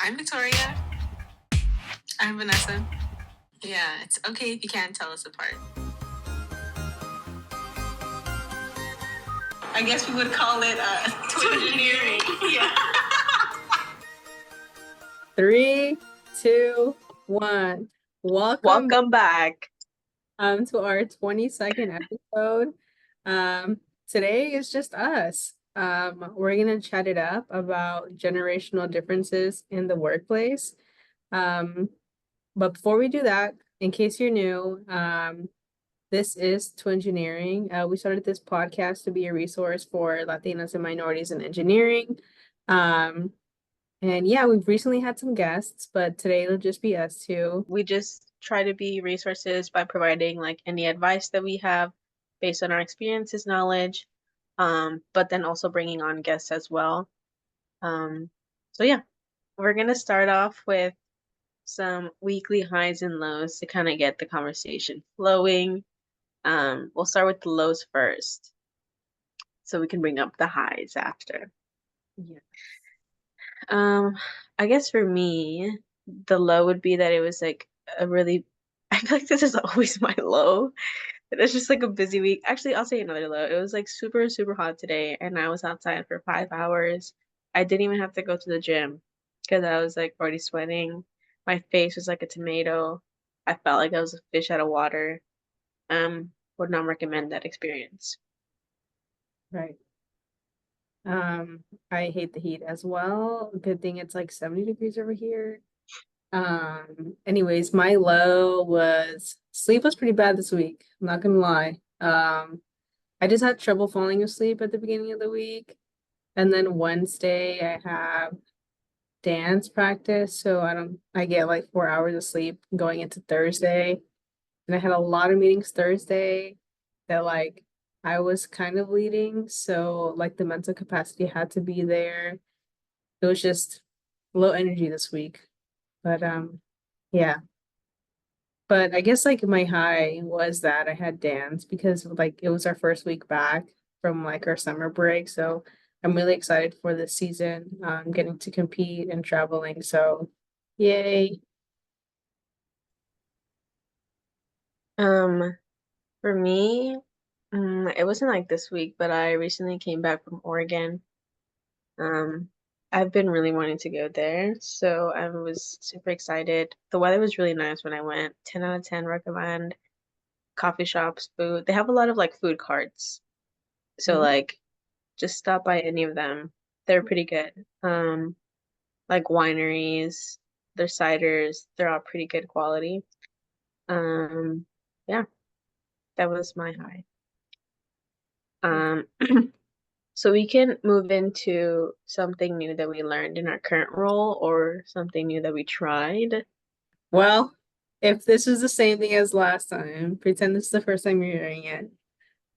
I'm Victoria. I'm Vanessa. Yeah, it's okay if you can't tell us apart. I guess we would call it Twingineering. Yeah. 3, 2, 1. Welcome back. To our 22nd episode. Today is just us. We're gonna chat it up about generational differences in the workplace. But before we do that, in case you're new, this is Twingineering. We started this podcast to be a resource for Latinos and minorities in engineering. And yeah, we've recently had some guests, but today it'll just be us two. We just try to be resources by providing like any advice that we have based on our experiences, knowledge, but then also bringing on guests as well. So yeah, we're gonna start off with some weekly highs and lows to kind of get the conversation flowing. We'll start with the lows first, so we can bring up the highs after. Yeah. I guess for me, the low would be that it was like a really, I feel like this is always my low. It's just like a busy week. Actually, I'll say another low. It was like super, super hot today, and I was outside for 5 hours. I didn't even have to go to the gym because I was like already sweating. My face was like a tomato. I felt like I was a fish out of water. Would not recommend that experience. Right. I hate the heat as well. Good thing it's like 70 degrees over here. Anyways, my low was sleep was pretty bad this week. I'm not gonna lie. I just had trouble falling asleep at the beginning of the week. And then Wednesday I have dance practice, so I get like 4 hours of sleep going into Thursday. And I had a lot of meetings Thursday that like I was kind of leading, so like the mental capacity had to be there. It was just low energy this week. But yeah. But I guess like my high was that I had dance because like it was our first week back from like our summer break. So I'm really excited for this season. Getting to compete and traveling. So yay. For me, it wasn't like this week, but I recently came back from Oregon. I've been really wanting to go there, so I was super excited. The weather was really nice when I went. 10 out of 10 recommend. Coffee shops, food. They have a lot of like food carts. So like just stop by any of them. They're pretty good. Like wineries, their ciders, they're all pretty good quality. Yeah, that was my high. So we can move into something new that we learned in our current role or something new that we tried. Well, if this is the same thing as last time, pretend this is the first time you're hearing it.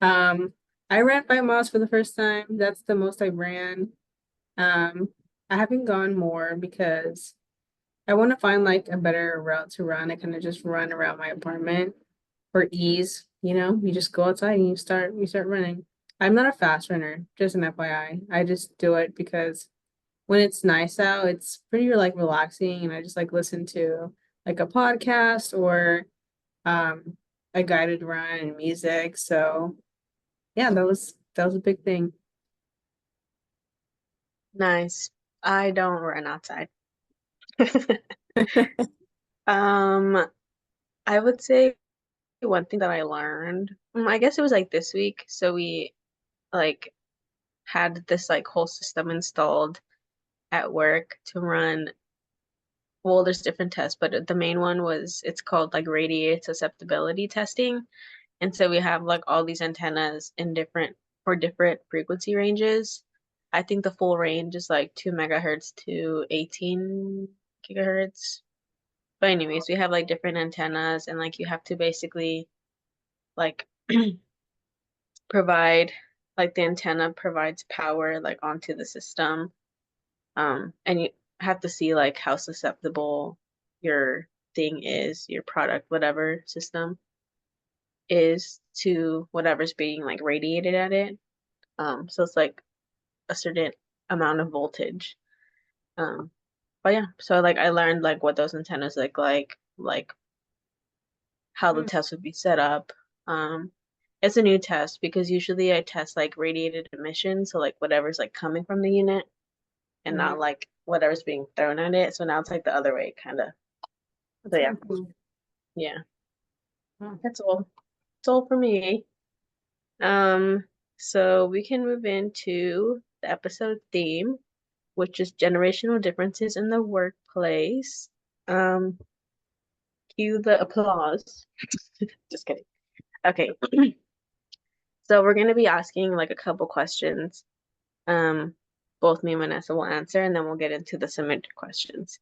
I ran 5 miles for the first time. That's the most I ran. I haven't gone more because I want to find like a better route to run. I kind of just run around my apartment for ease. You just go outside and you start running. I'm not a fast runner, just an FYI. I just do it because when it's nice out, it's pretty like relaxing, and I just like listen to like a podcast or um a guided run and music. So yeah, that was a big thing. Nice. I don't run outside. Um, I would say one thing that I learned, I guess it was like this week. So we like had this like whole system installed at work to run. Well, there's different tests, but the main one was it's called like radiator susceptibility testing. And so we have like all these antennas in different frequency ranges. I think the full range is like 2 megahertz to 18 gigahertz. But anyways, we have like different antennas and like you have to basically like provide like the antenna provides power like onto the system. And you have to see like how susceptible your thing is, your product, whatever system is to whatever's being like radiated at it. So it's like a certain amount of voltage. Um, but yeah, so like I learned like what those antennas look like how the Mm. test would be set up. It's a new test because usually I test like radiated emission, so like whatever's like coming from the unit and Mhm. not like whatever's being thrown at it. So now it's like the other way, kind of. So That's yeah, really cool. yeah, Wow. that's all. That's all for me. Um, so we can move into the episode theme, which is generational differences in the workplace. Um, Cue the applause. Just kidding. Okay. So we're going to be asking like a couple questions. Um, Both me and Vanessa will answer, and then we'll get into the submitted questions.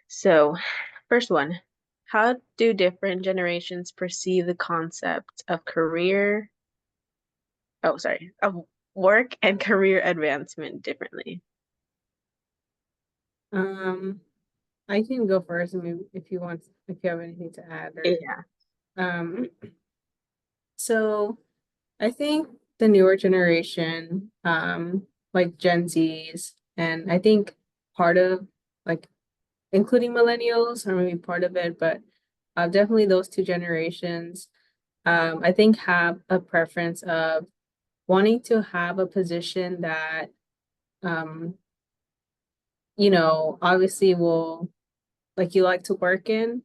So, first one, how do different generations perceive the concept of of work and career advancement differently? Um, I can go first, and maybe if you have anything to add, or Yeah. um, so I think the newer generation, like Gen Zs, and I think part of like including millennials, or maybe part of it, but definitely those two generations, I think have a preference of wanting to have a position that, um, obviously will like you like to work in,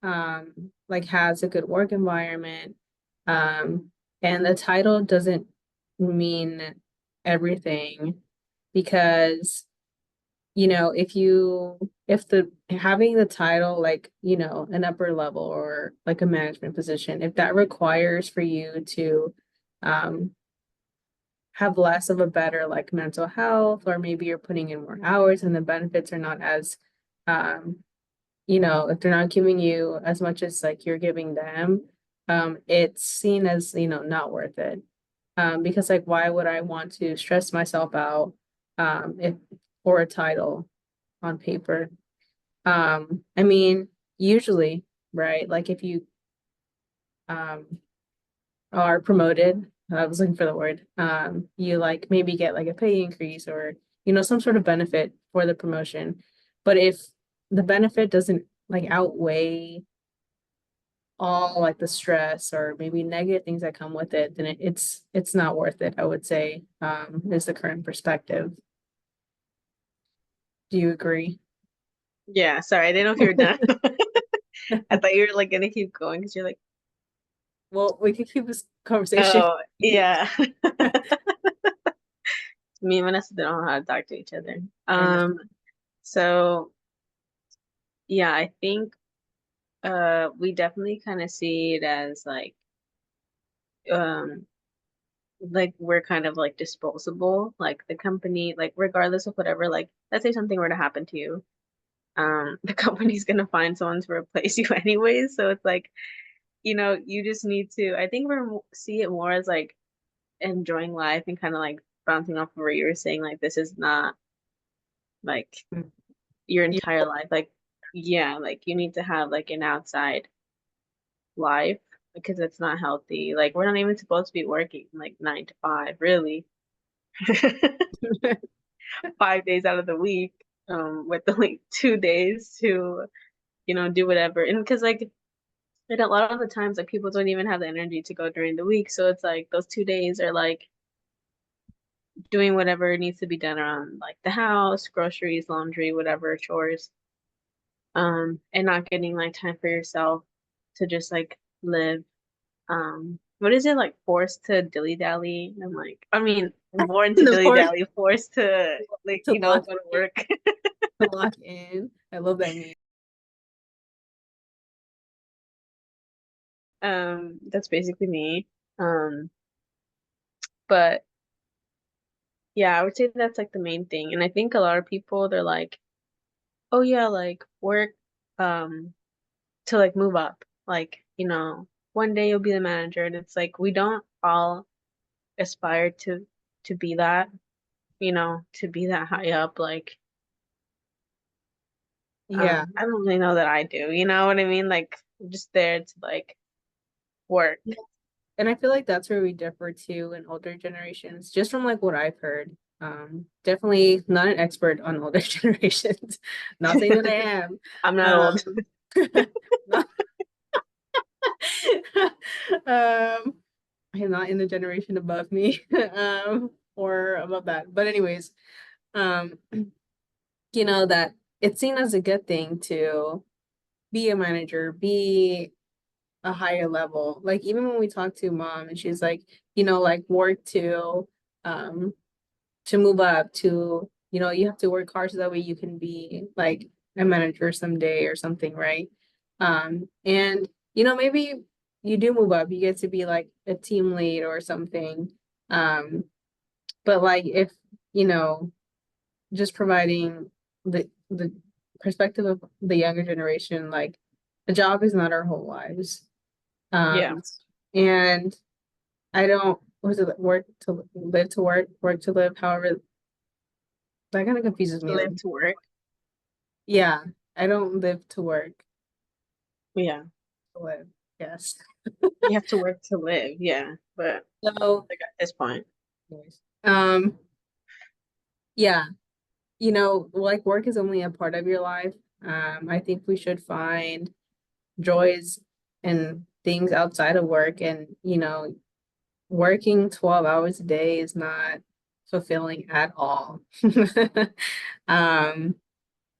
like has a good work environment, um, and the title doesn't mean everything because, if the having the title like, an upper level or like a management position, if that requires for you to, um, have less of a better like mental health, or maybe you're putting in more hours and the benefits are not as, um, if they're not giving you as much as like you're giving them, it's seen as, not worth it. Because like why would I want to stress myself out if for a title on paper? I mean, usually, right? Like if you um are promoted, I was looking for the word, you like maybe get like a pay increase or, some sort of benefit for the promotion. But if the benefit doesn't like outweigh all like the stress or maybe negative things that come with it, then it's not worth it, I would say, is the current perspective. Do you agree? Yeah, sorry, I didn't know if you were done. I thought you were like gonna keep going because you're like, Well, we could keep this conversation. oh, yeah. Me and Vanessa don't know how to talk to each other. I know. So yeah, I think we definitely kind of see it as um like we're kind of like disposable, like the company, like regardless of whatever, like let's say something were to happen to you, the company's gonna find someone to replace you anyways. So it's like, you just need to, I think see it more as like enjoying life and kind of like bouncing off of where you were saying, like this is not like your You, entire life. Like, yeah, like you need to have like an outside life because it's not healthy. Like, we're not even supposed to be working like 9 to 5, really. 5 days out of the week, with only 2 days to, do whatever. And because like a lot of the times, like people don't even have the energy to go during the week. So it's like those 2 days are like doing whatever needs to be done around like the house, groceries, laundry, whatever, chores. And not getting like time for yourself to just like live. What is it, like forced to dilly dally? I'm like, I mean, born to the dilly part dally, forced to like, to lock go to work. to lock in. I love that meme. That's basically me. Um, but yeah, I would say that's like the main thing. And I think a lot of people, they're like, oh yeah, like work, to like move up. Like, one day you'll be the manager. And it's like we don't all aspire to be that, to be that high up. Like, Yeah. I don't really know that I do, you know what I mean? Like I'm just there to like work. And I feel like that's where we differ too in older generations, just from like what I've heard. Definitely not an expert on older generations. Not saying that I am. I'm not old. Um, not- um, I'm not in the generation above me, or above that. But anyways, um, that it's seen as a good thing to be a manager, be a higher level. Like even when we talk to mom and she's like, like work um to move up to, you have to work hard so that way you can be like a manager someday or something, right? And maybe you do move up, you get to be like a team lead or something. Um, but like if, you know, just providing the perspective of the younger generation, like a job is not our whole lives. Yeah. And I don't, was it work to live to work, work to live, however, that kind of confuses me a Live little. to work. Yeah, I don't live to work Yeah. to live. Yes. You have to work to live. Yeah. But So, like at this point. anyways, yeah, like work is only a part of your life. I think we should find joys and things outside of work, and working 12 hours a day is not fulfilling at all. Um,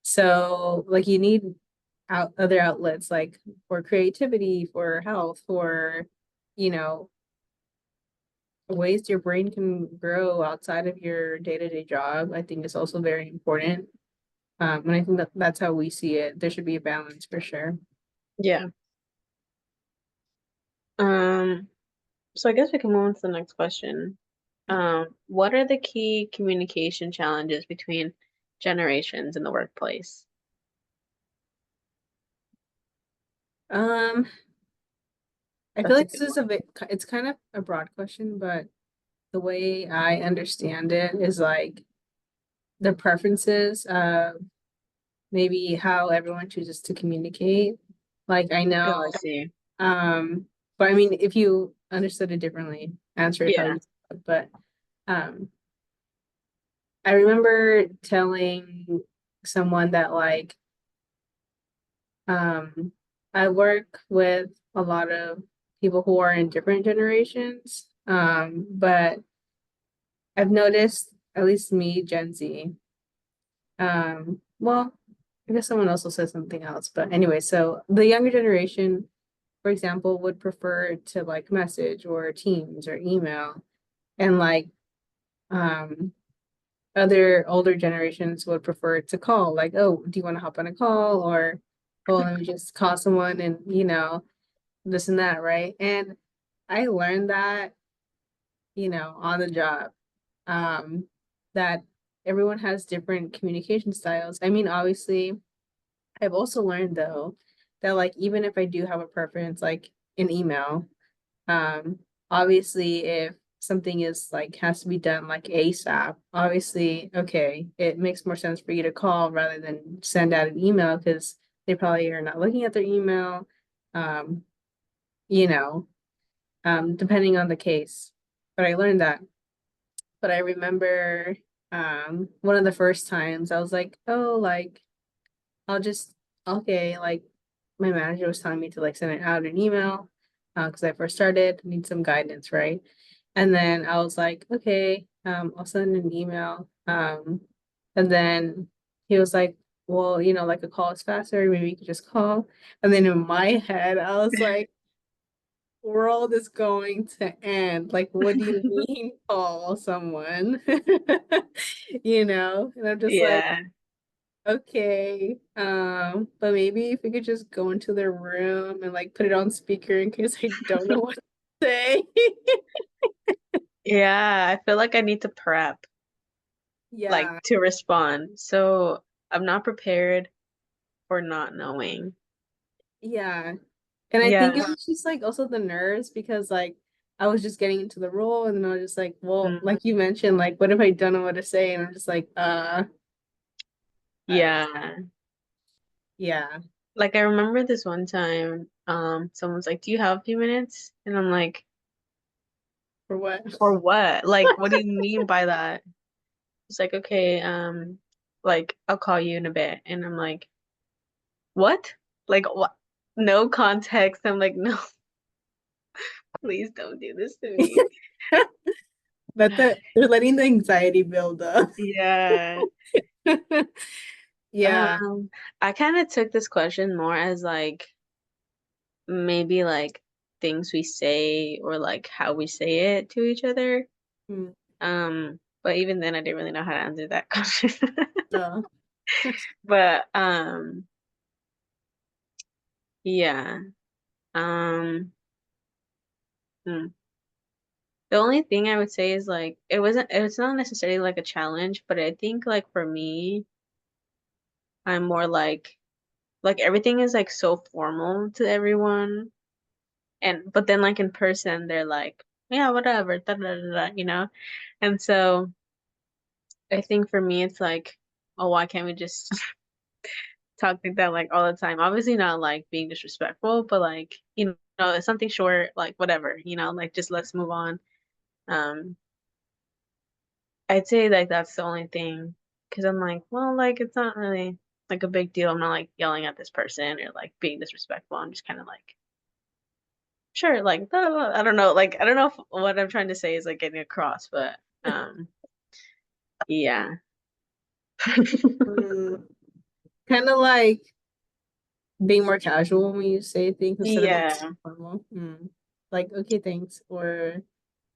so like you need other outlets like for creativity, for health, for, you know, ways your brain can grow outside of your day-to-day job, I think is also very important. And I think that's how we see it. There should be a balance for sure. Yeah. Um, so I guess we can move on to the next question. What are the key communication challenges between generations in the workplace? Um, I feel That's a like this good is it's kind of a broad question, but the way I understand it is like the preferences of maybe how everyone chooses to communicate. Like I one. Oh, know, I see. um, but I mean, if you understood it differently, answer it how Yeah. you said. But um, I remember telling someone that like um, I work with a lot of people who are in different generations, but I've noticed, at least me, Gen Z, well, I guess someone else will say something else, but anyway, so the younger generation, for example, would prefer to like message or Teams or email, and like um other older generations would prefer to call, like, oh, do you want to hop on a call? Or, oh, let me just call someone and, this and that, right? And I learned that, on the job, um, that everyone has different communication styles. I mean, obviously, I've also learned though that like even if I do have a preference, like in email, um, obviously, if something is like has to be done like ASAP, obviously, okay, it makes more sense for you to call rather than send out an email because they probably are not looking at their email, um, you know, depending on the case. But I learned that. But I remember one of the first times I was like, oh, like I'll just okay, like my manager was telling me to like send it out an email because I first started, need some guidance, right? And then I was like, okay, I'll send an email. And then he was like, well, like a call is faster, maybe you could just call. And then in my head, I was like, world is going to end. Like, what do you mean call someone? And I'm just like, Yeah. okay, but maybe if we could just go into their room and like put it on speaker in case I don't know what to say. Yeah. I feel like I need to prep, like Yeah, to respond. So I'm not prepared for not knowing. yeah. And I think Yeah. it was just like also the nerves because like I was just getting into the role and then I was just like, well, Mm, like you mentioned, like what if I don't know what to say? And I'm just like, I don't, yeah. yeah. Like I remember this one time, someone's like, "Do you have a few minutes?" And I'm like, For what? "For what? Like, what do you mean by that?" It's like, okay, like I'll call you in a bit. And I'm like, what? Like what? No context. I'm like, no, please don't do this to me. They're letting the anxiety build up. Yeah. Yeah. I kind of took this question more as like maybe like things we say or like how we say it to each other. Mm. But even then I didn't really know how to answer that question. Oh. But yeah. Um hmm. The only thing I would say is like it's not necessarily like a challenge, but I think like for me, I'm more like everything is like so formal to everyone. And but then like in person they're like, yeah, whatever, da da da da, you know? And so I think for me it's like, oh, why can't we just talk like that like all the time? Obviously not like being disrespectful, but like, it's something short, like whatever, like just let's move on. Um, I'd say like that's the only thing because I'm like, well, like it's not really like a big deal. I'm not like yelling at this person or like being disrespectful. I'm just kind of like, sure, like blah, blah, blah. I don't know, like I don't know if what I'm trying to say is like getting across, but yeah. Mm. Kind of like being more casual when you say things instead of being Yeah, formal. Mm. Like, okay, thanks, or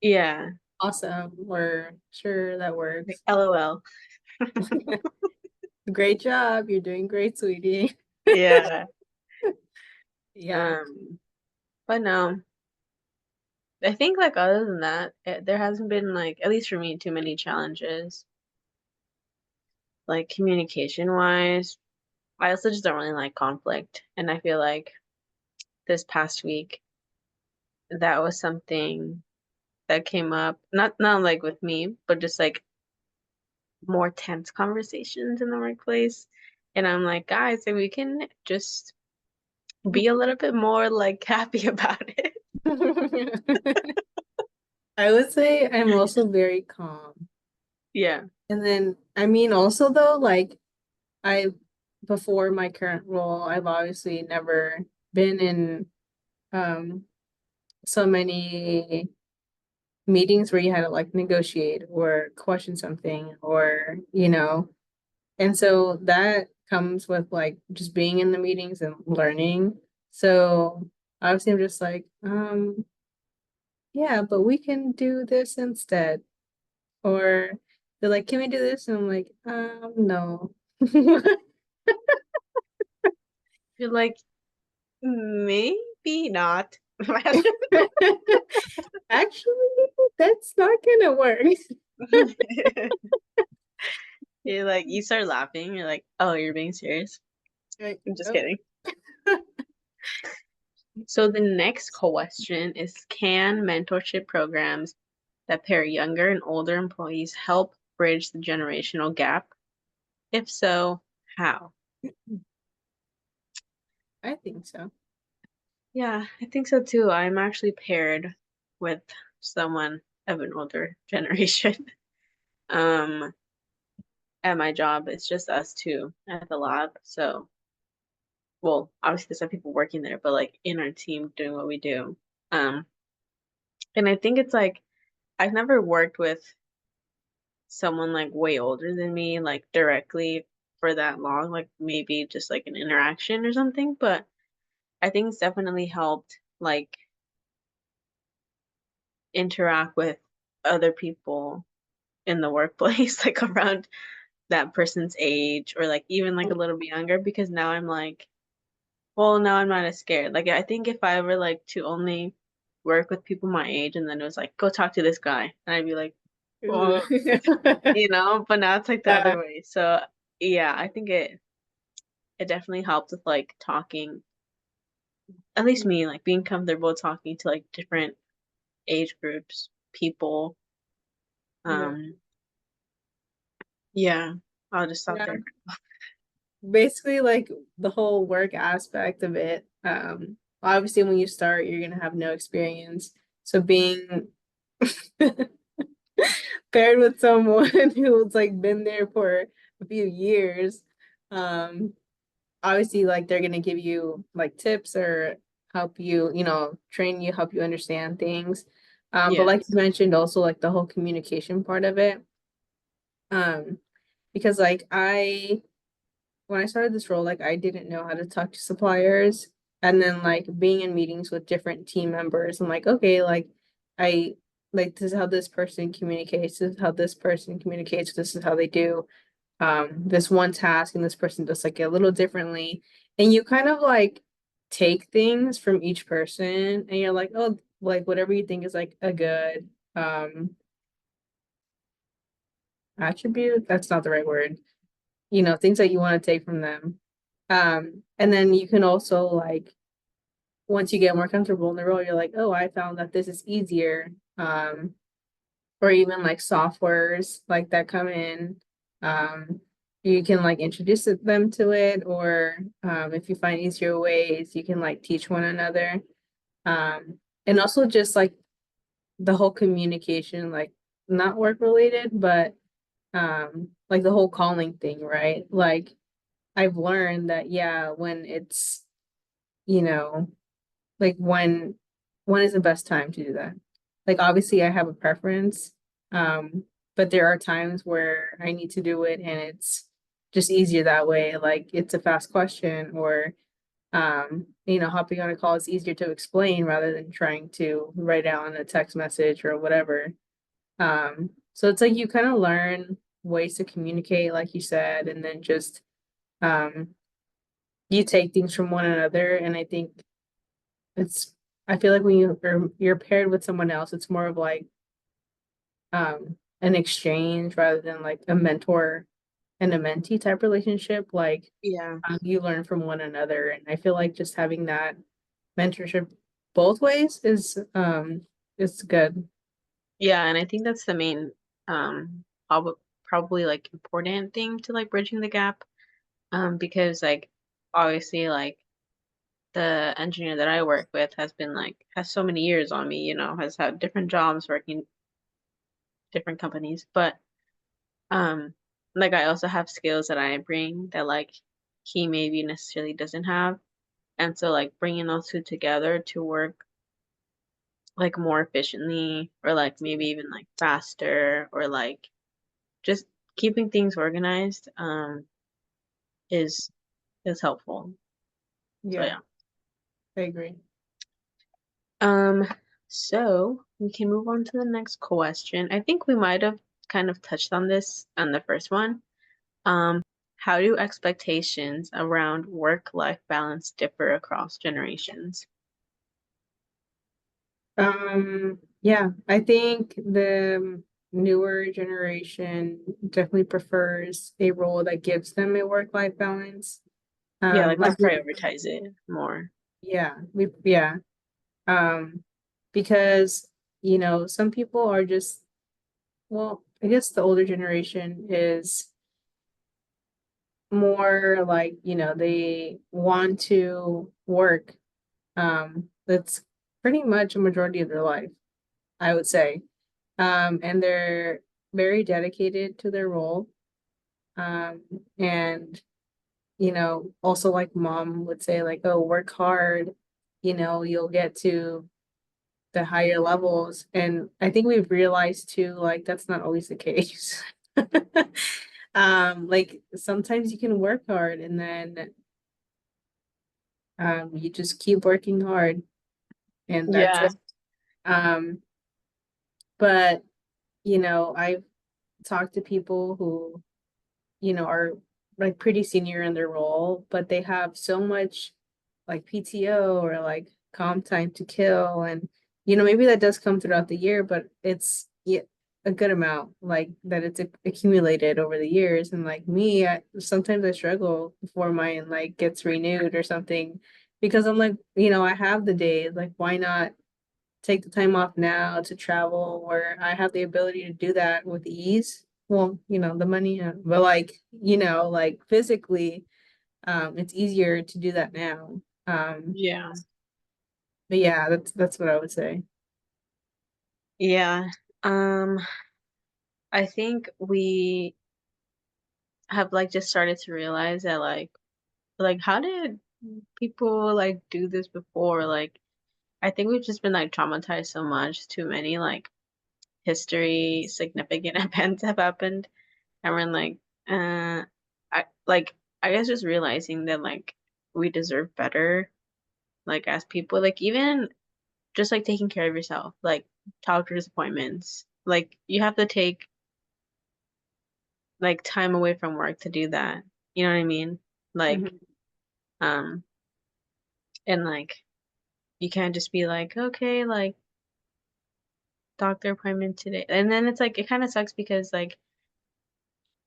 yeah. awesome, or sure, that Like works. LOL. Great job. You're doing great, sweetie. Yeah. Yeah. Um, but no, I think like other than that, there hasn't been like, at least for me, too many challenges. Like communication wise, I also just don't really like conflict. And I feel like this past week, that was something that came up, not like with me, but just like more tense conversations in the workplace. And I'm like, guys, if we can just be a little bit more like happy about it. I would say I'm also very calm. Yeah. And then, I mean, also though, like I, before my current role, I've obviously never been in um so many meetings where you had to like negotiate or question something or, and so that comes with like just being in the meetings and learning. So obviously I'm just like, yeah, but we can do this instead. Or they're like, can we do this? And I'm like, no. You're like, maybe not. Actually, that's not gonna work. You're like, you start laughing. You're like, oh, you're being serious? Like, I'm just nope. kidding. So the next question is, can mentorship programs that pair younger and older employees help bridge the generational gap? If so, how? I think so. Yeah, I think so too. I'm actually paired with someone of an older generation. Um, at my job, it's just us two at the lab. So, well, obviously there's some people working there, but like in our team doing what we do. Um, and I think it's like I've never worked with someone like way older than me, like directly for that long, like maybe just like an interaction or something, but I think it's definitely helped like interact with other people in the workplace, like around that person's age or like even like a little bit younger, because now I'm like, well, now I'm not as scared. Like I think if I ever like to only work with people my age and then it was like, go talk to this guy, and I'd be like, Ooh. oh, but now it's like the Yeah. other way. So yeah, I think it definitely helped with like talking, at least me, like being comfortable talking to like different age groups, people. Yeah. Um, yeah, I'll just stop Yeah. there. Basically, like the whole work aspect of it. Obviously, when you start, you're gonna have no experience. So being paired with someone who's like been there for a few years. Um, Obviously, like they're gonna give you like tips or help you, train you, help you understand things. But like you Yes. mentioned, also like the whole communication part of it. Um, because like when I started this role, like I didn't know how to talk to suppliers. And then like being in meetings with different team members, I'm like, okay, like I like this is how this person communicates, this is how this person communicates, this is how they do this one task, and this person does like it a little differently. And you kind of like take things from each person and you're like, oh, like whatever you think is like a good attribute, that's not the right word, things that you want to take from them. And then you can also like once you get more comfortable in the role, you're like, oh, I found that this is easier. Or even like softwares like that come in. Um, you can like introduce them to it, or if you find easier ways, you can like teach one another. And also just like the whole communication, like not work related, but like the whole calling thing, right? Like I've learned that yeah, when it's, you know, like when is the best time to do that? Like obviously I have a preference, but there are times where I need to do it and it's just easier that way. Like it's a fast question or hopping on a call is easier to explain rather than trying to write out a text message or whatever. So it's like you kind of learn ways to communicate, like you said, and then just um you take things from one another. And I think it's I feel like when you're paired with someone else, it's more of like an exchange rather than like a mentor and a mentee type relationship. Like Yeah. you learn from one another, and I feel like just having that mentorship both ways is good. Yeah, and I think that's the main probably like important thing to like bridging the gap. Because like obviously like the engineer that I work with has so many years on me, has had different jobs working different companies, but um like I also have skills that I bring that like he maybe necessarily doesn't have. And so like bringing those two together to work like more efficiently or like maybe even like faster or like just keeping things organized is is helpful. So Yeah, yeah. I agree. Um, so we can move on to the next question. I think we might have kind of touched on this on the first one. Um, how do expectations around work-life balance differ across generations? Yeah, I think the newer generation definitely prefers a role that gives them a work-life balance. Yeah, like Like we prioritize it more. yeah. Um, because some people are just well, I guess the older generation is more like, they want to work. That's pretty much a majority of their life, I would say. And they're very dedicated to their role. Um, and also like mom would say like, oh, work hard, you'll get to the higher levels. And I think we've realized too, like that's not always the case. Like sometimes you can work hard and then you just keep working hard and that's Yeah. it. Um, but I've talked to people who, are like pretty senior in their role, but they have so much like PTO or like comp time to kill. And, maybe that does come throughout the year, but it's yeah, a good amount like that it's accumulated over the years. And like me, sometimes I struggle before mine like gets renewed or something because I'm like, I have the days, like, why not take the time off now to travel where I have the ability to do that with ease? Well, the money, but like, like physically, it's easier to do that now. Um, Yeah. but yeah, that's what I would say. Yeah. Um, I think we have like just started to realize that like how did people like do this before? Like I think we've just been like traumatized so much. Too many like history significant events have happened, and we're like, I like I guess just realizing that like we deserve better, like as people, like even just like taking care of yourself, like doctor's appointments, like you have to take like time away from work to do that. You know what I mean? Like, Mhm. um, and like you can't just be like, okay, like doctor appointment today. And then it's like it kind of sucks because like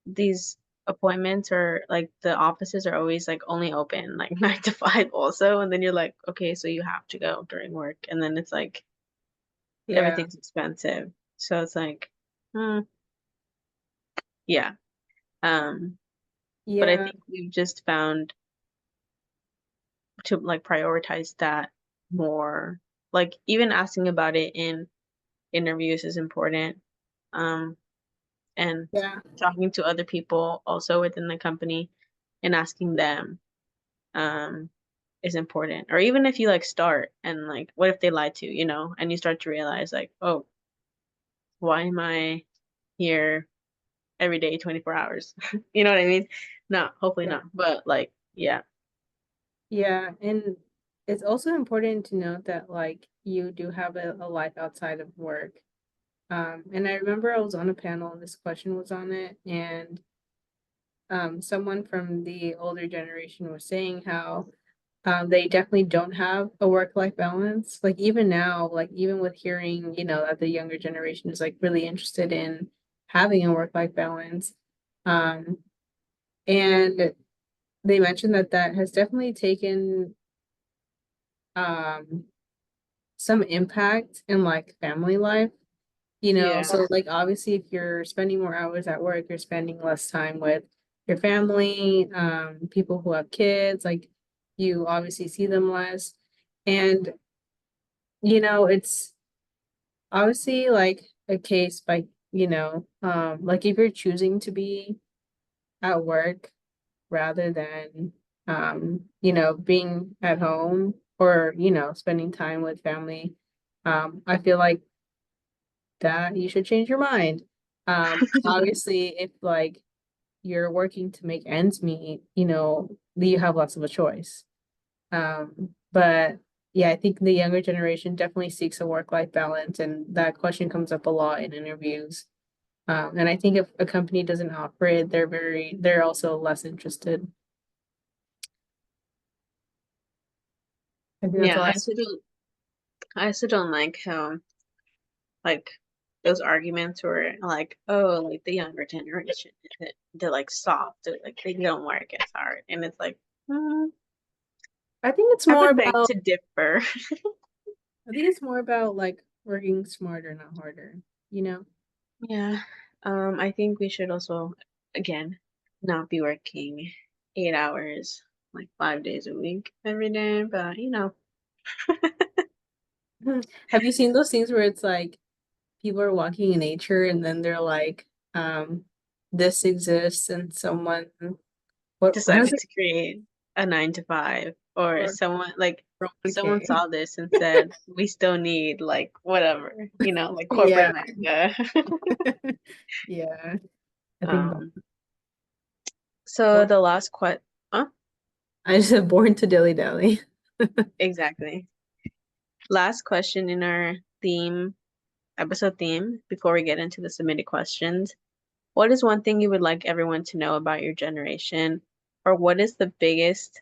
these appointments or like the offices are always like only open like 9 to 5 also. And then you're like, okay, so you have to go during work. And then it's like Yeah. everything's expensive. So it's like, hmm, yeah. Um, but I Yeah. think we've just found to like prioritize that more. Like even asking about it in interviews is important. Um, and Yeah. talking to other people also within the company and asking them um is important. Or even if you like start and like what if they lie to you, you know, and you start to realize like, oh, why am I here every day 24 hours? You know what I mean? No, hopefully Yeah. not. But like, yeah. Yeah. And it's also important to note that like you do have a life outside of work. And I remember I was on a panel and this question was on it, and someone from the older generation was saying how they definitely don't have a work-life balance. Like even now, like even with hearing, that the younger generation is like really interested in having a work-life balance. Um, and they mentioned that that has definitely taken um some impact in like family life. Yeah. So like obviously if you're spending more hours at work, you're spending less time with your family, people who have kids, like you obviously see them less. And it's obviously like a case by, like if you're choosing to be at work rather than being at home or, spending time with family, I feel like that you should change your mind. Obviously, if like you're working to make ends meet, you have less of a choice. But yeah, I think the younger generation definitely seeks a work-life balance, and that question comes up a lot in interviews. And I think if a company doesn't offer it, they're also less interested. I think that's Yeah, all. I also don't like how like those arguments were like, oh, like the younger generation, they're like soft, like they don't work as hard, and it's like, hmm, I think it's I more would beg about. to differ. I think it's more about like working smarter, not harder. You know. Yeah, I think we should also, again, not be working 8 hours, like 5 days a week every day, but you know, Have you seen those things where it's like people are walking in nature and then they're like, this exists and someone what how does decided it to create a 9 to 5, or work? someone like someone Okay. saw this and said, we still need like whatever, you know, like corporate Yeah. America. Yeah. I think Um, so born, the last question, huh? I just said born to dilly dally. Exactly. Last question in our episode theme, before we get into the submitted questions. What is one thing you would like everyone to know about your generation? Or what is the biggest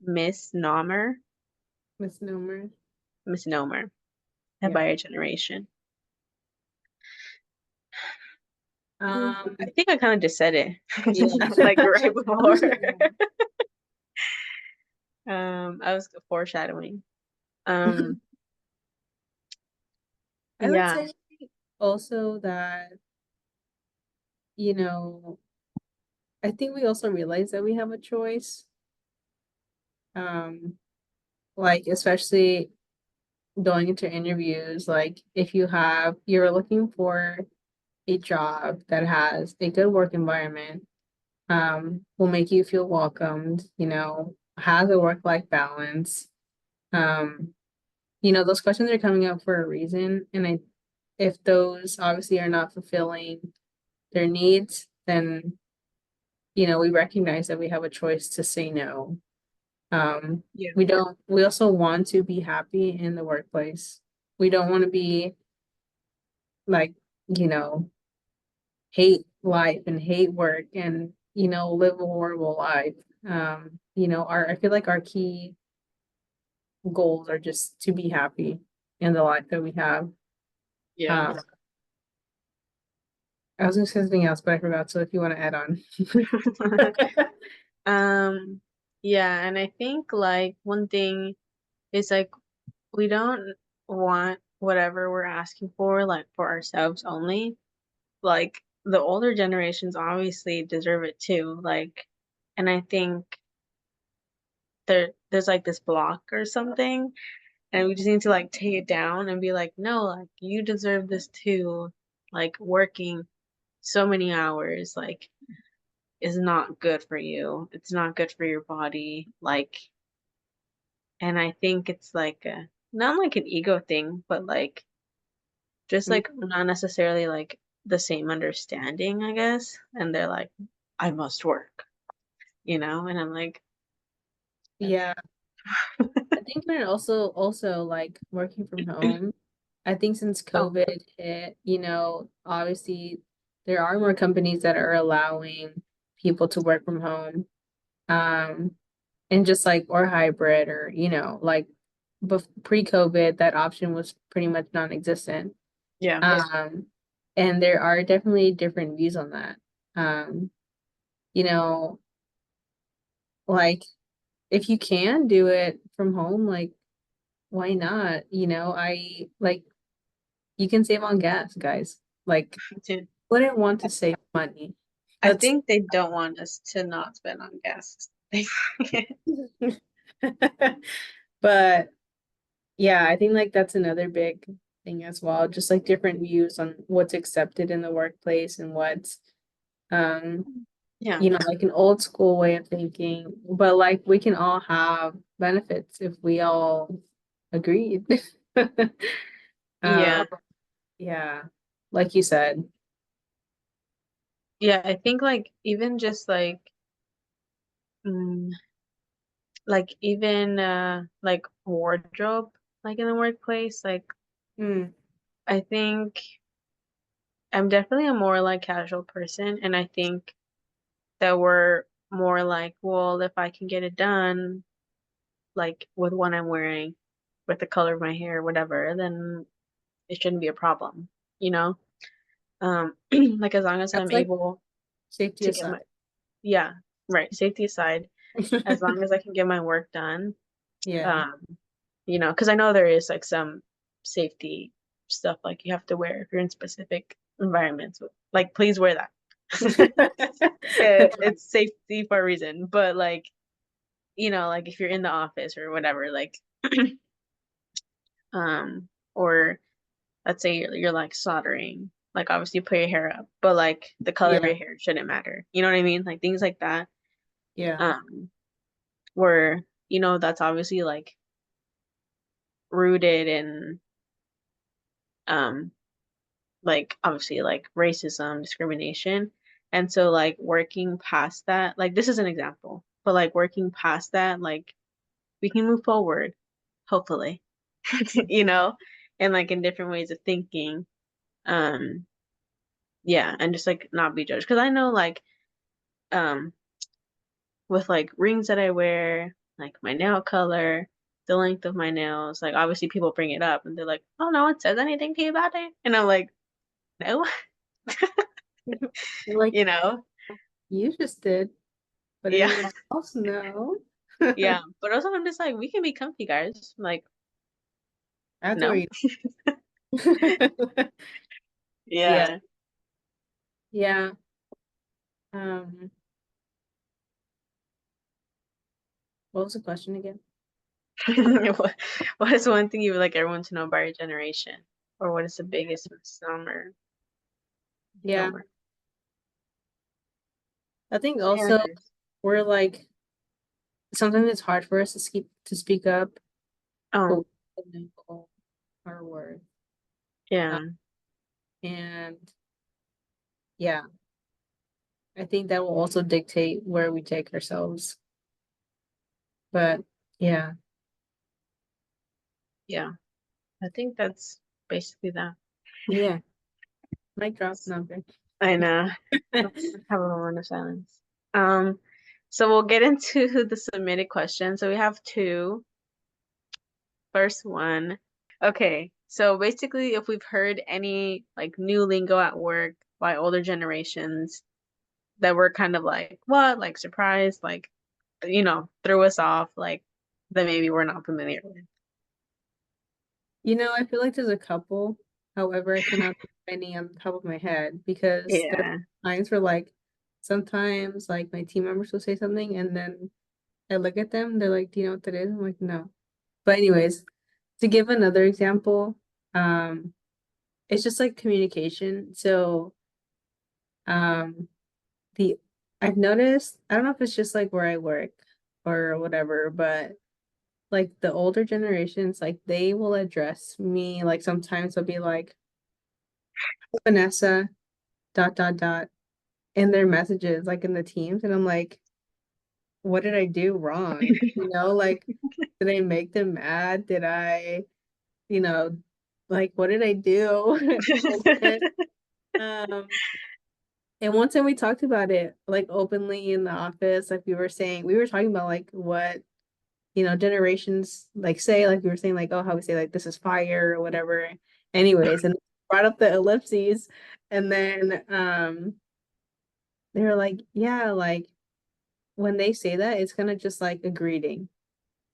misnomer, Misnomer. misnomer Yeah. about your generation? I Um, think I kind of just said it, yeah. like right before. Honestly, yeah. I was foreshadowing. Um, I would yeah, say also that, you know, I think we also realize that we have a choice. Um, like especially going into interviews, like if you're looking for a job that has a good work environment, will make you feel welcomed, has a work-life balance. Um, those questions are coming up for a reason. And if those obviously are not fulfilling their needs, then, we recognize that we have a choice to say no. Yeah. We also want to be happy in the workplace. We don't want to be like, you know, hate life and hate work and, live a horrible life. I feel like our key goals are just to be happy in the life that we have. Yeah. Um, I was gonna say something else, but I forgot. So if you want to add on. Um, yeah, and I think like one thing is like we don't want whatever we're asking for like for ourselves only. Like the older generations obviously deserve it too. Like, and I think there's like this block or something, and we just need to like take it down and be like, no, like you deserve this too. Like working so many hours, like is not good for you. It's not good for your body. Like, and I think it's like not like an ego thing, but like just like not necessarily like the same understanding, I guess. And they're like, I must work, and I'm like, Yeah, I think we're also like working from home. I think since oh, COVID hit, obviously there are more companies that are allowing people to work from home. Um, and just like or hybrid or like pre-COVID, that option was pretty much non-existent. yeah, And there are definitely different views on that. Um, you know, like if you can do it from home, like why not? I like you can save on gas, guys. Like dude. wouldn't want to save money. I That's think they don't want us to not spend on gas. but yeah, I think like that's another big thing as well. Just like different views on what's accepted in the workplace and what's um Yeah, like an old school way of thinking. But like we can all have benefits if we all agreed. yeah, Um yeah, like you said. yeah. I think like even just mm, like even like wardrobe, like in the workplace, like Mm, I think I'm definitely a more like casual person, and I think that we're more like, well, if I can get it done, like with what I'm wearing, with the color of my hair, whatever, then it shouldn't be a problem, you know? Like as long as I'm that's like able safety to get my, aside. yeah, right, safety aside, as long as I can get my work done, Yeah. um, because I know there is like some safety stuff like you have to wear if you're in specific environments. Like, please wear that. It's safety for a reason, but like, like if you're in the office or whatever, like, or let's say you're like soldering, like obviously you put your hair up, but like the color of Yeah. your hair shouldn't matter. You know what I mean? Like things like that. Yeah. Where, that's obviously like rooted in um like obviously like racism, discrimination. And so like working past that, like this is an example, but like working past that, like we can move forward, hopefully, you know, and like in different ways of thinking. Um, yeah, and just like not be judged. Because I know like um with like rings that I wear, like my nail color, the length of my nails, like obviously people bring it up and they're like, oh, no one says anything to you about it. And I'm like, no, Like you know? you just did, but Yeah. everyone else no. Yeah. But also I'm just like, we can be comfy, guys. Like, That's where no. you Yeah. Yeah. Yeah. Um, what was the question again? What, what is one thing you would like everyone to know about your generation? Or what is the biggest misnomer? Yeah. Misnomer. I think So yeah, also guys. we're like sometimes it's hard for us to speak up, but Oh, we know our worth. Uh, yeah. and yeah, I think that will also dictate where we take ourselves. But yeah, Yeah. I think that's basically that. yeah, mic drop number. I know. Let's have a moment of silence. Um, so we'll get into the submitted questions. So we have two. First one. Okay, so basically if we've heard any like new lingo at work by older generations that were kind of like, what? Like surprised, like, threw us off, like that maybe we're not familiar with. I feel like there's a couple. However, I cannot think of any on the top of my head because there Yeah. are times where like sometimes like my team members will say something and then I look at them, they're like, "Do you know what that is?" I'm like, "No." But anyways, to give another example, um, it's just like communication. So, um, the I've noticed, I don't know if it's just like where I work or whatever, but like the older generations, like they will address me, like sometimes they'll be like, Vanessa, dot, dot, dot, in their messages, like in the teams. And I'm like, what did I do wrong? Like, did I make them mad? Did I, you know, like, what did I do? And um, and one time we talked about it, like openly in the office, like we were talking about like what, generations like say, like we were saying like, oh, how we say like this is fire or whatever. Anyways, and brought up the ellipses, and then they were like, yeah, like when they say that, it's kind of just like a greeting.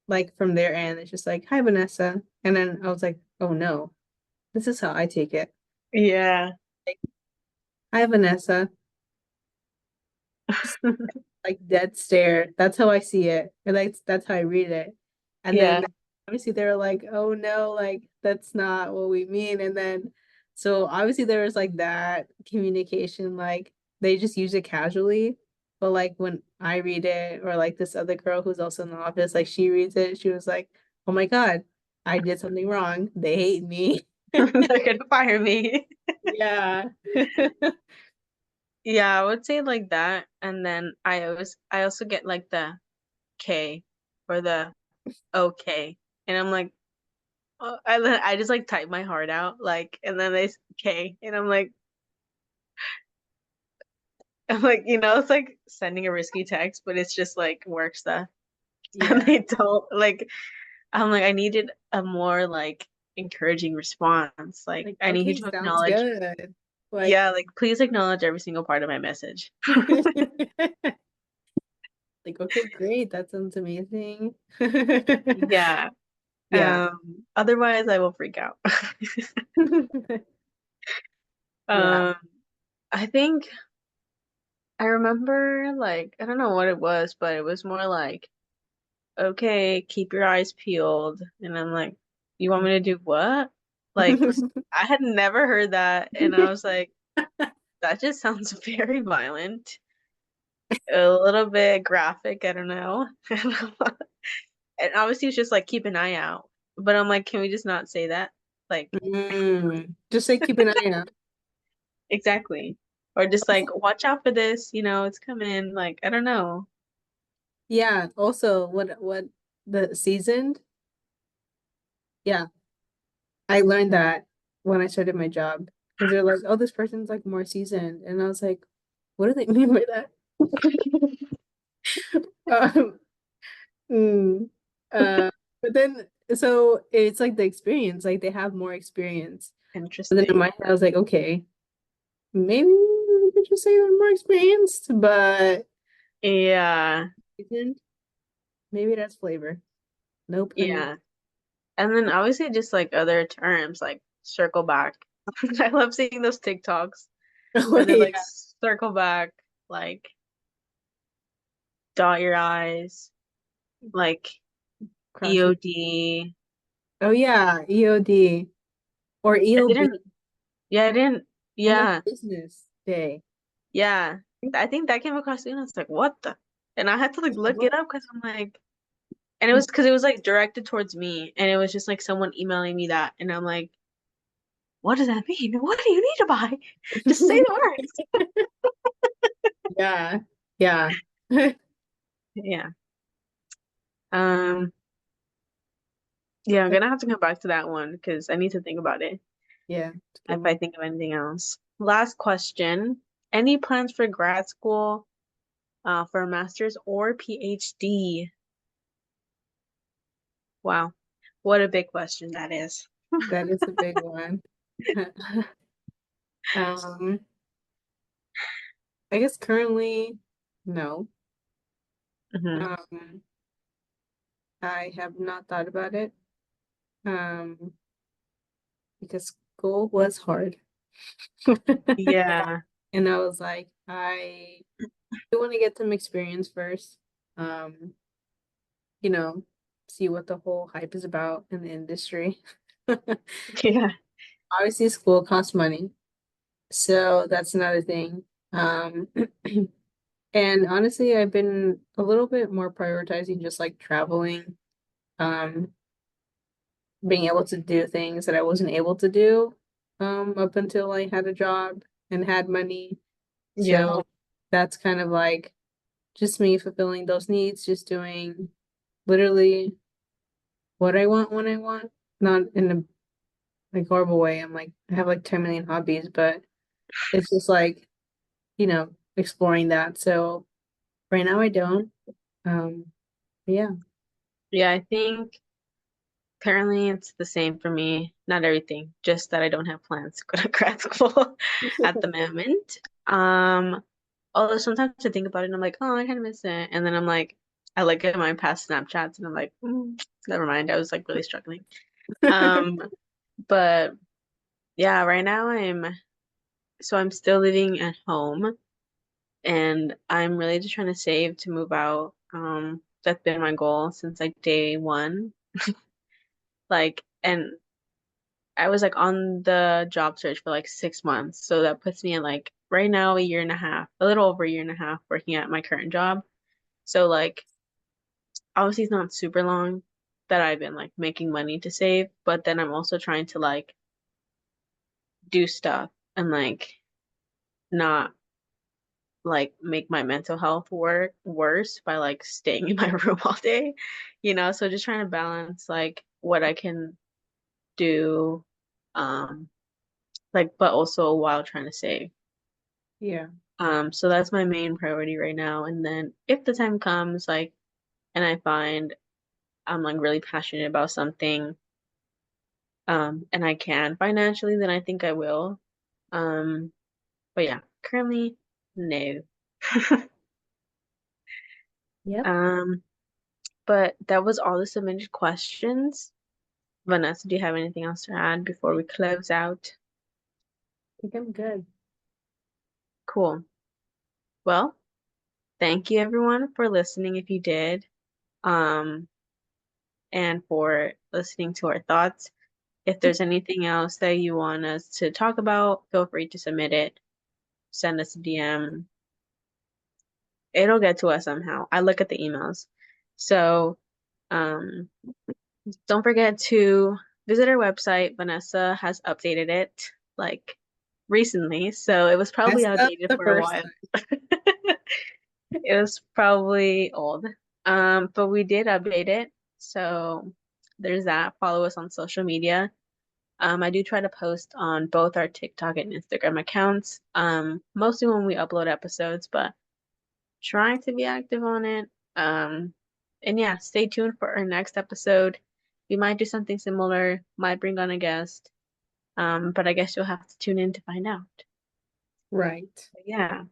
Like from their end, it's just like, hi, Vanessa. And then I was like, oh no, this is how I take it. Yeah. Like, hi, Vanessa. Like dead stare. That's how I see it. Or like that's how I read it. And Yeah. then obviously they were like, oh no, like that's not what we mean. And then so obviously there was like that communication, like they just use it casually. But like when I read it, or like this other girl who's also in the office, like she reads it, she was like, oh my God, I did something wrong. They hate me. They're gonna fire me. Yeah. Yeah, I would say like that. And then I also get like the K or the okay. And I'm like, oh, I just like type my heart out, like, and then they K, and I'm like, it's like sending a risky text, but it's just like work stuff. And Yeah. they don't like, I'm like, I needed a more like encouraging response. Like, Like, I need you okay, to sounds acknowledge, good. Like, yeah, like, please acknowledge every single part of my message. like, okay, great. That sounds amazing. Yeah. Yeah. Otherwise I will freak out. Yeah. Um, I think I remember like, I don't know what it was, but it was more like, okay, keep your eyes peeled. And I'm like, you want me to do what? Like, I had never heard that. And I was like, that just sounds very violent, a little bit graphic. I don't know. And obviously, it's just like, keep an eye out. But I'm like, can we just not say that? Like, Just say keep an eye out. exactly. Or just like, watch out for this, it's coming. Like, I don't know. Yeah. Also, what the seasoned? Yeah. I learned that when I started my job because they're like, oh, this person's like more seasoned. And I was like, what do they mean by that? Um, mm, uh, but then so it's like the experience, like they have more experience. But then in Interesting. my head, I was like, okay, maybe we could just say they're more experienced, but Yeah. seasoned, maybe that's flavor. No pun intended. Yeah. And then obviously just like other terms like circle back. I love seeing those TikToks Oh where they're like yeah, circle back, like dot your I's, like cross your. EOD. Oh yeah, EOD or I EOB. didn't, yeah, I didn't, I know yeah, business. day. Yeah, I think that came across and I was like, what the? And I had to like look What? it up because I'm like, and it was because it was like directed towards me, and it was just like someone emailing me that, and I'm like, what does that mean? What do you need to buy? Just say the words. Yeah. Yeah. Yeah. Um. Yeah, I'm gonna have to come back to that one because I need to think about it Yeah. It's a good if I one. think of anything else. Last question. Any plans for grad school, for a master's or PhD? Wow. What a big question that is. That is a big one. Um, I guess currently, no. Hmm. Um, I have not thought about it. Um, because school was hard. Yeah. And I was like, I do want to get some experience first. Um, you know, see what the whole hype is about in the industry. Yeah. Obviously, school costs money, so that's another thing. Um, and honestly, I've been a little bit more prioritizing just like traveling, um, being able to do things that I wasn't able to do, up until I had a job and had money. Yeah. So that's kind of like just me fulfilling those needs, just doing literally what I want when I want, not in a like horrible way. I'm like, I have like 10 million hobbies, but it's just like, exploring that. So right now I don't. Um, yeah. Yeah, I think currently it's the same for me. Not everything, just that I don't have plans to go to grad school at the moment. Although sometimes I think about it and I'm like, oh, I kind of miss it. And then I'm like, I look at my past Snapchats and I'm like, never mind. I was like really struggling. Um, but yeah, right now I'm still living at home and I'm really just trying to save to move out. That's been my goal since like day one. Like, and I was like on the job search for like 6 months. So that puts me at like right now a year and a half, a little over a year and a half working at my current job. So like obviously it's not super long that I've been like making money to save, but then I'm also trying to like do stuff and like not like make my mental health work worse by like staying in my room all day, so just trying to balance like what I can do, um like but also while trying to save. Yeah. So that's my main priority right now. And then if the time comes, like, and I find I'm like really passionate about something, and I can financially, then I think I will. Um, but yeah, currently, no. Yep. Um, but that was all the submitted questions. Vanessa, do you have anything else to add before we close out? I think I'm good. Cool. Well, thank you everyone for listening if you did. Um, and for listening to our thoughts. If there's anything else that you want us to talk about, feel free to submit it. Send us a DM. It'll get to us somehow. I look at the emails. So, um, don't forget to visit our website. Vanessa has updated it like recently, so it was probably Messed up outdated the for a first while. It was probably old. But we did update it. So there's that. Follow us on social media. I do try to post on both our TikTok and Instagram accounts, mostly when we upload episodes, but trying to be active on it. Um, and yeah, stay tuned for our next episode. We might do something similar, might bring on a guest, but I guess you'll have to tune in to find out. time. Right. But yeah.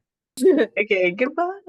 Okay, goodbye.